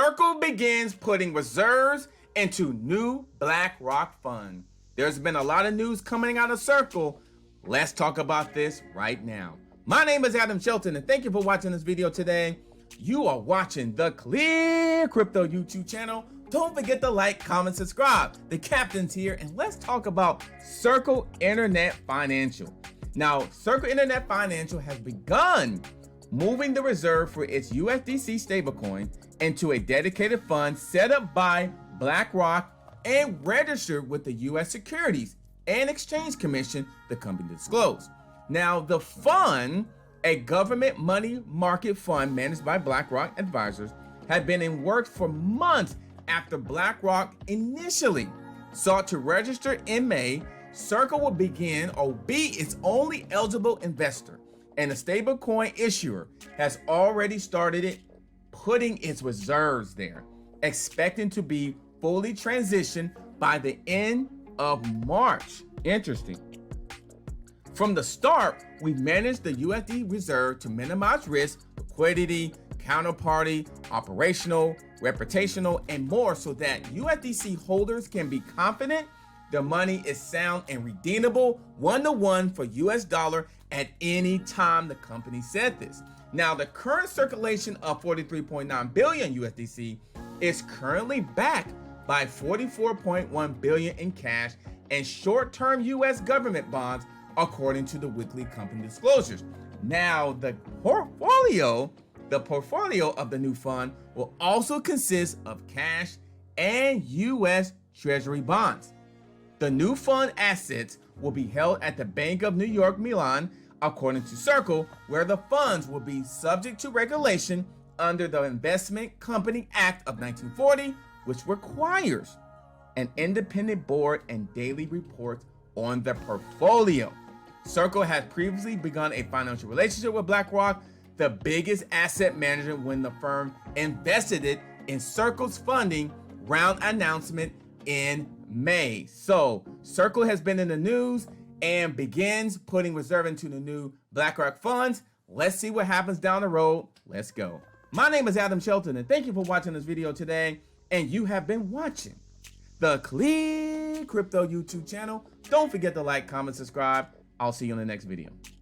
Circle begins putting reserves into new BlackRock fund. There's been a lot of news coming out of Circle. Let's talk about this right now. My name is Adam Shelton, and thank you for watching this video today. You are watching the Clear Crypto YouTube channel. Don't forget to like, comment, subscribe. The captain's here, and let's talk about Circle Internet Financial. Now, Circle Internet Financial has begun moving the reserve for its USDC stablecoin into a dedicated fund set up by BlackRock and registered with the US Securities and Exchange Commission, the company disclosed. Now, the fund, a government money market fund managed by BlackRock Advisors, had been in works for months after BlackRock initially sought to register in May. Circle will begin or be its only eligible investor, and the stablecoin issuer has already started putting its reserves there, expecting to be fully transitioned by the end of March. Interesting. From the start, we managed the USD reserve to minimize risk, liquidity, counterparty, operational, reputational, and more so that USDC holders can be confident the money is sound and redeemable one-to-one for US dollar at any time, the company said this. Now, the current circulation of 43.9 billion USDC is currently backed by 44.1 billion in cash and short-term US government bonds, according to the weekly company disclosures. Now, the portfolio of the new fund will also consist of cash and US Treasury bonds. The new fund assets will be held at the Bank of New York Mellon, according to Circle, where the funds will be subject to regulation under the Investment Company Act of 1940, which requires an independent board and daily reports on the portfolio. Circle had previously begun a financial relationship with BlackRock, the biggest asset manager, when the firm invested it in Circle's funding round announcement in May. So Circle has been in the news and begins putting reserve into the new BlackRock funds. Let's see what happens down the road. Let's go. My name is Adam Shelton, and thank you for watching this video today. And you have been watching the Clear Crypto YouTube channel. Don't forget to like, comment, subscribe. I'll see you in the next video.